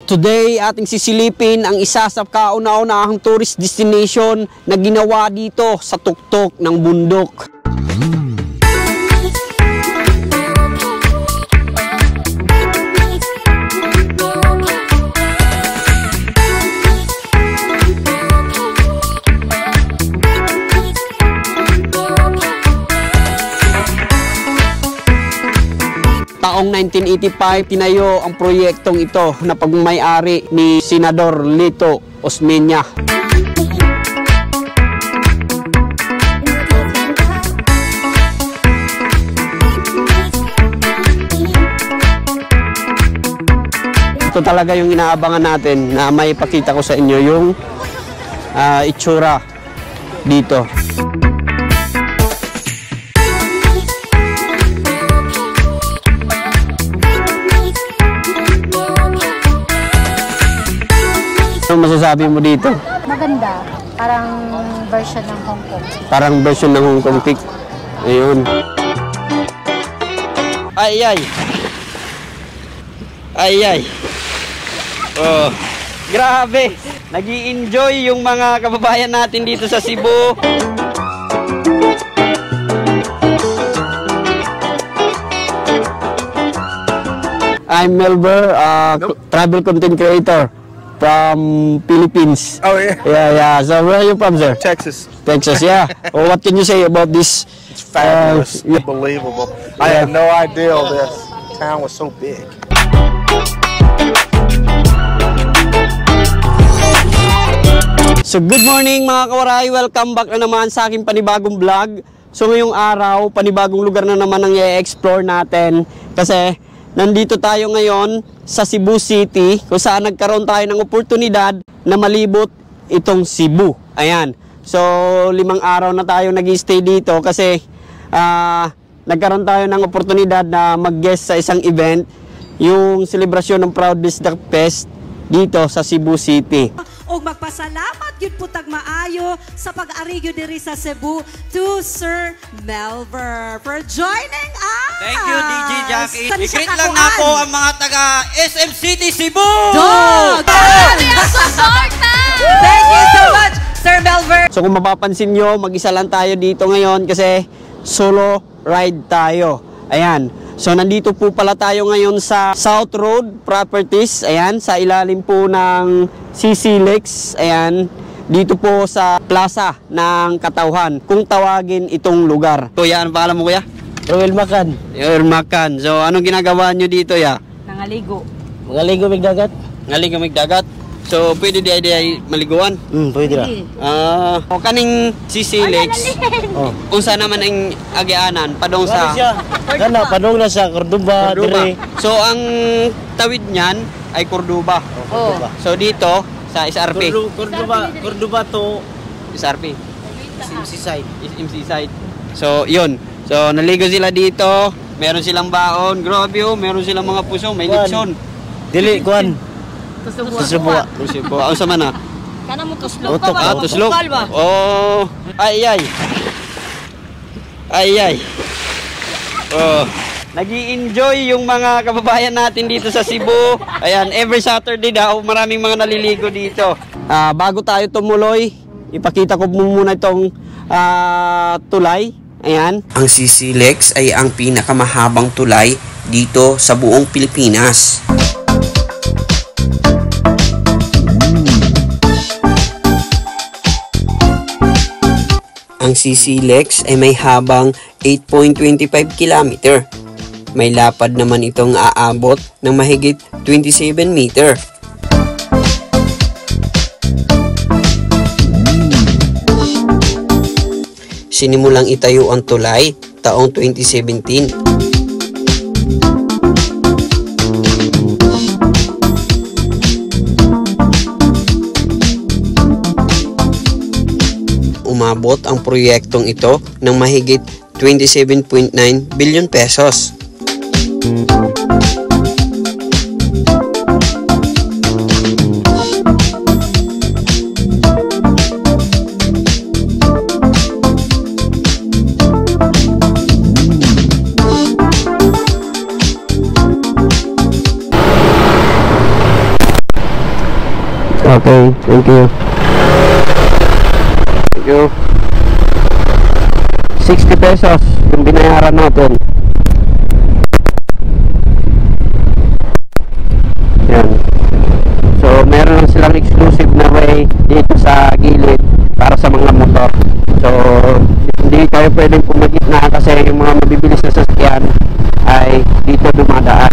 Today, ating sisilipin ang isa sa kauna-unahang tourist destination na ginawa dito sa tuktok ng bundok. Taong 1985, tinayo ang proyektong ito na pagmamay-ari ni Senador Lito Osmeña. Ito talaga yung inaabangan natin na may ipakita ko sa inyo yung itsura dito. Ano masasabi mo dito? Maganda. Parang version ng Hong Kong. Parang version ng Hong Kong Peak. Ayun. Ay. Oh, grabe. Nag-i-enjoy yung mga kababayan natin dito sa Cebu. I'm Melber, travel content creator from Philippines. Oh, yeah? Yeah. So where are you from, sir? Texas. Texas, yeah. Well, what can you say about this? It's fabulous. Unbelievable. I had no idea this town was so big. So good morning mga kawaray. Welcome back na naman sa aking panibagong vlog. So ngayong araw, panibagong lugar na naman ang i-explore natin. Kasi nandito tayo ngayon sa Cebu City kung saan nagkaroon tayo ng oportunidad na malibot itong Cebu. Ayan. So 5 araw na tayo nag-stay dito kasi nagkaroon tayo ng oportunidad na mag-guest sa isang event, yung selebrasyon ng Proud Bisdak Fest dito sa Cebu City. O magpasalamat yun po tagmaayo sa pag-arigyo diri sa Cebu to Sir Melber for joining us. Thank you, DJ Jackie. I-greet lang na po ang mga taga SM City Cebu. Dog! Thank you so much, Sir Melber. So kung mapapansin nyo, mag-isa lang tayo dito ngayon kasi solo ride tayo. Ayan. So nandito po pala tayo ngayon sa South Road Properties. Ayan, sa ilalim po ng CC Lex. Ayan, dito po sa plaza ng Katauhan, kung tawagin itong lugar. Kuya, ano pangalan mo, kuya? Roel Makan. Roel Makan. So anong ginagawa nyo dito, ya? Nangaligo. Magaligo mig dagat. Ngaligo mig dagat. So pwede di ay maliguan? Pwede ra. Kaning CC Lex. Unsa naman ang agianan padong sa Kana padong na sa Cordoba dire. So ang tawid niyan ay Cordoba. So dito sa SRP. Cordoba to SRP. MC side. MC side. So yun. So naligo sila dito. Meron silang baon. Grabe oh. Meron silang mga puso. May litson. Dili kuan. Tusubuwa. Tusubuwa. Ano sa mana? Kana mo tuslok Utok. pa. Tuslok. Oh. Ay. Oh. Nag-i-enjoy yung mga kababayan natin dito sa Cebu. Ayan, every Saturday daw, maraming mga naliligo dito. Bago tayo tumuloy, ipakita ko muna itong tulay. Ayan. Ang CC Lex ay ang pinakamahabang tulay dito sa buong Pilipinas. Ang CC Lex ay may habang 8.25 km. May lapad naman itong aabot ng mahigit 27 meter. Sinimulang itayo ang tulay taong 2017. Umabot ang proyektong ito ng mahigit 27.9 billion pesos. Okay, thank you. Thank you. 60 pesos yung binayaran natin. Yan. So, meron lang silang exclusive na way dito sa gilid para sa mga motor. So, hindi tayo pwedeng pumagitna kasi yung mga mabibilis na sasakyan ay dito dumadaan.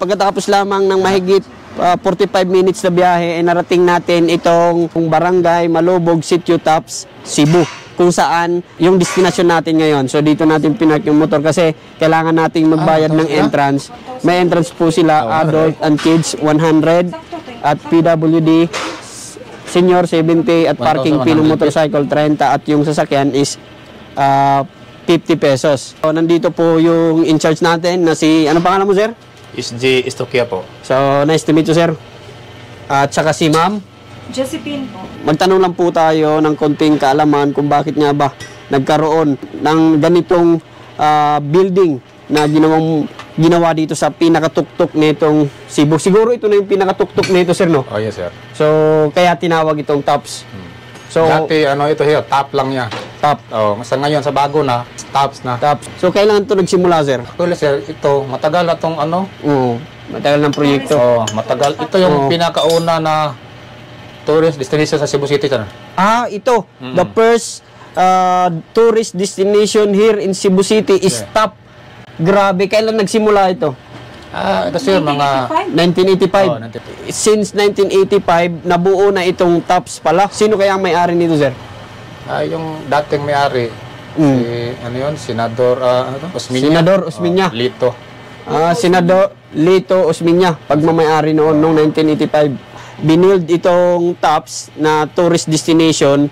Pagkatapos lamang ng mahigit 45 minutes na biyahe, ay narating natin itong barangay Malubog, Sitio Taps, Cebu, kung saan yung destination natin ngayon. So dito natin pinark yung motor kasi kailangan nating magbayad ng entrance. May entrance po sila, adult and kids 100 at PWD senior 70 at parking fee ng motorcycle 30 at yung sasakyan is 50 pesos. So nandito po yung in-charge natin na si, ano pangalan mo sir? SG Istokia po. So, nice to meet you, sir. At saka si ma'am. Josephine po. Magtanong lang po tayo ng konting kaalaman kung bakit nga ba nagkaroon ng ganitong building na ginawa dito sa pinakatuktok nitong Cebu. Siguro ito na yung pinakatuktok nito, sir, no? Oh, yes, sir. So, kaya tinawag itong Taps. So, dati, ito here, top lang niya. Top. Oh, sa ngayon, sa bago na, tops na. Taps. So, kailan ito nagsimula, sir? Actually, sir, ito, matagal na itong Oo. Matagal ng proyekto. Oh, matagal. Ito yung pinakauna na tourist destination sa Cebu City, sir. Ah, ito. The first tourist destination here in Cebu City is Top. Grabe, kailan nagsimula ito? Ito sir, mga 1985. 1985. Since 1985, nabuo na itong Tops pala. Sino kaya ang may-ari nito, sir? Yung dating may-ari, Senador Osmiña. Senador Osmiña. Lito. Senador Lito Osmiña, pagmamayari noon, noong 1985. Binild itong Tops na tourist destination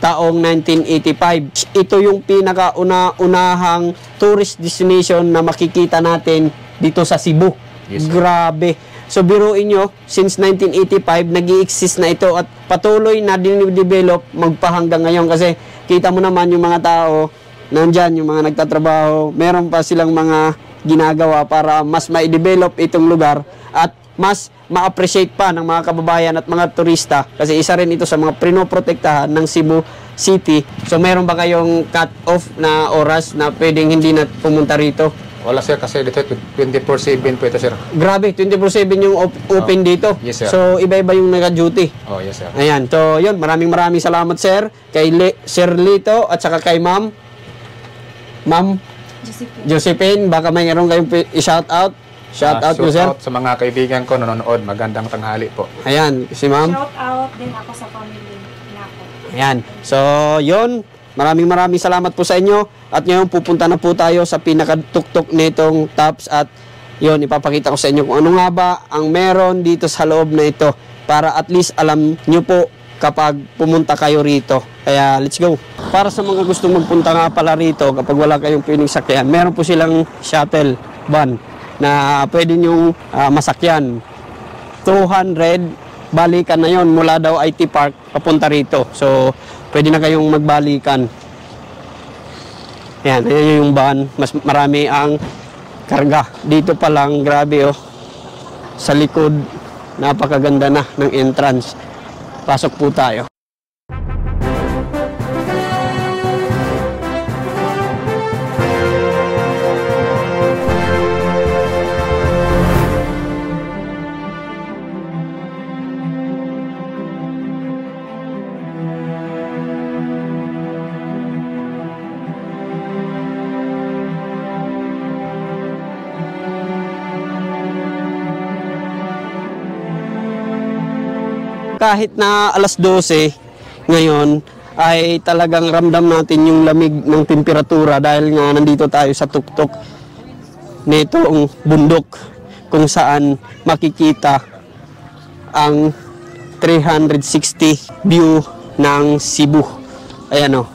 taong 1985. Ito yung pinakauna-unahang tourist destination na makikita natin dito sa Cebu. Yes, grabe. So biruin nyo, since 1985, nag-i-exist na ito at patuloy na din-develop magpahanggang ngayon kasi kita mo naman yung mga tao nandyan, yung mga nagtatrabaho, meron pa silang mga ginagawa para mas ma-develop itong lugar at mas ma-appreciate pa ng mga kababayan at mga turista kasi isa rin ito sa mga pinoprotektahan ng Cebu City. So meron ba kayong cut-off na oras na pwedeng hindi na pumunta rito? Wala sir, kasi dito 24/7 po ito sir. Grabe, 24/7 yung open dito. Yes, sir. So iba-iba yung naka-duty. Oh, yes sir. Ayan, so yun, maraming salamat sir, kay Sir Lito at saka kay Ma'am Josephine, baka mayroon kayong i-shout out. Shout out po, sir. Shout out sa mga kaibigan ko nanonood. Magandang tanghali po. Ayan, si ma'am. Shout out din ako sa family nako. Ayan. So, yun. Maraming salamat po sa inyo. At ngayon, pupunta na po tayo sa pinakatuktok nitong Tops. At yun, ipapakita ko sa inyo kung ano nga ba ang meron dito sa loob na ito. Para at least alam nyo po kapag pumunta kayo rito. Kaya, let's go. Para sa mga gustong magpunta nga pala rito, kapag wala kayong pwedeng sakyan, meron po silang shuttle van na pwede nyong masakyan. 200 balikan na yon mula daw IT Park papunta rito. So, pwede na kayong magbalikan. Yan, ayan yung van. Mas marami ang karga. Dito pa lang, grabe oh. Sa likod, napakaganda na ng entrance. Pasok po tayo. Kahit na alas 12 ngayon ay talagang ramdam natin yung lamig ng temperatura dahil nga nandito tayo sa tuktok nitong bundok kung saan makikita ang 360 view ng Cebu. Ayan o.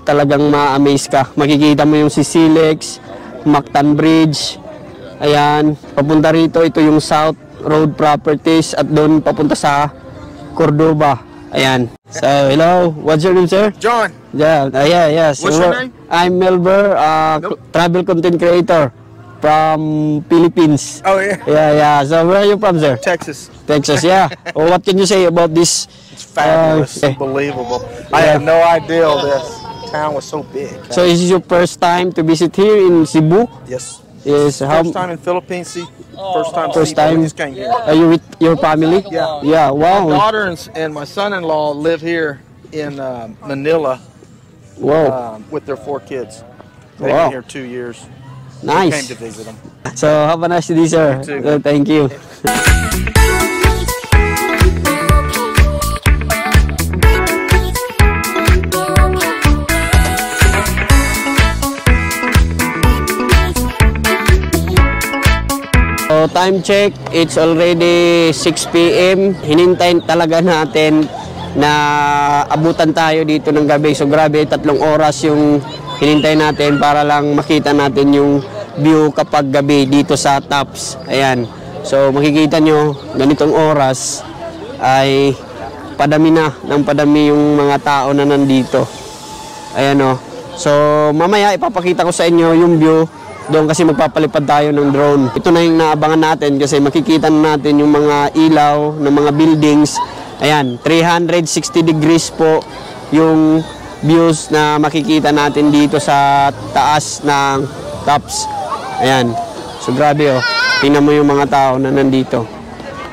Talagang ma-amaze ka. Makikita mo yung Sisilex, Mactan Bridge. Ayan, papunta rito. Ito yung South Road Properties at doon papunta sa Cordoba. Ayan. So, hello. What's your name, sir? John. Yeah, yes. What's your name? I'm Melber, travel content creator from Philippines. Oh, yeah. Yeah. So, where are you from, sir? Texas. Texas, yeah. Oh, what can you say about this? It's fabulous. Unbelievable. I had no idea this town was so big. So, is this your first time to visit here in Cebu? Yes. Yes. First time in Philippines. First time. First Cebu. time? Just came here. Are you with your family? Yeah. Yeah, My wow. daughter and my son-in-law live here in Manila Wow. with their 4 kids. They've Wow. been here 2 years. We came Nice. to visit them. So, have a nice day, sir. You too. Thank you. So, time check, it's already 6 p.m. Hinintay talaga natin na abutan tayo dito ng gabi. So, grabe, 3 oras yung hinintay natin para lang makita natin yung view kapag gabi dito sa Tops. Ayan. So, makikita nyo, ganitong oras ay padami na ng padami yung mga tao na nandito. Ayan o. So, mamaya ipapakita ko sa inyo yung view. Doon kasi magpapalipad tayo ng drone. Ito na yung naabangan natin kasi makikita na natin yung mga ilaw ng mga buildings. Ayan, 360 degrees po yung views na makikita natin dito sa taas ng Tops. Ayan, so grabe oh. Tingnan mo yung mga tao na nandito.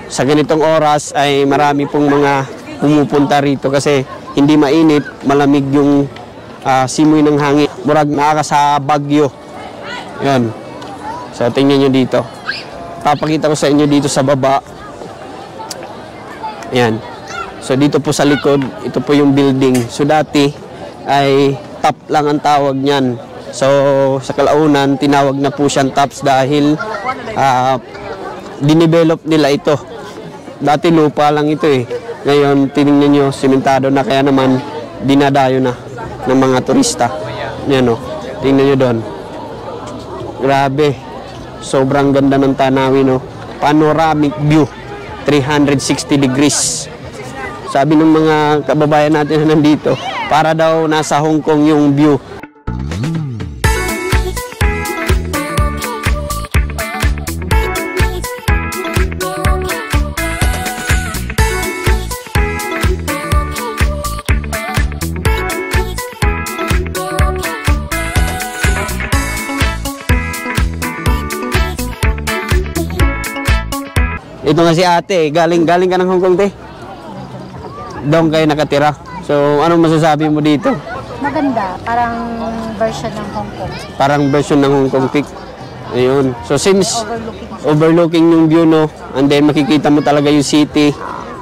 Sa ganitong oras ay marami pong mga pumupunta rito kasi hindi mainit, malamig yung simoy ng hangin. Murag nakaka sa Bagyo. Yan. So, tingnan nyo dito. Papakita ko sa inyo dito sa baba. Yan. So, dito po sa likod, ito po yung building. So, dati ay top lang ang tawag niyan. So, sa kalaunan, tinawag na po siyang Tops dahil dinevelop nila ito. Dati lupa lang ito eh. Ngayon, tinignan nyo, simentado na kaya naman dinadayo na ng mga turista. Yan o. Tingnan nyo doon. Grabe. Sobrang ganda ng tanawin, no? Panoramic view. 360 degrees. Sabi ng mga kababayan natin na nandito, para daw nasa Hong Kong yung view. Ito nga si ate, galing ka ng Hong Kong, te? Doon kayo nakatira. So, anong masasabi mo dito? Maganda, parang version ng Hong Kong. Parang version ng Hong Kong Peak. Ayun. So, since Overlooking. overlooking yung view, no? And then, makikita mo talaga yung city.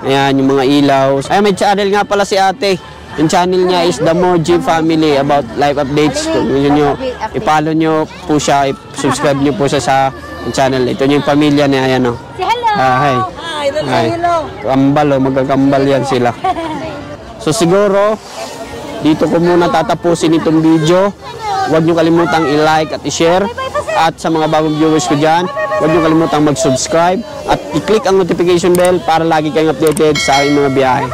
Ayan, yung mga ilaw. Ay, may channel nga pala si ate. Yung channel niya is The Moji Family about life updates. Kung gusto nyo, i-follow nyo po siya, i-subscribe nyo po siya sa channel. Ito yung pamilya niya, ayan, no? Say hello! Hi. Hi. Kambal, oh, magkakambal yan sila. So siguro, dito ko muna tatapusin itong video. Huwag nyo kalimutang i-like at i-share. At sa mga bagong viewers ko dyan, huwag nyo kalimutang mag-subscribe. At i-click ang notification bell para lagi kayong updated sa aking mga biyahe.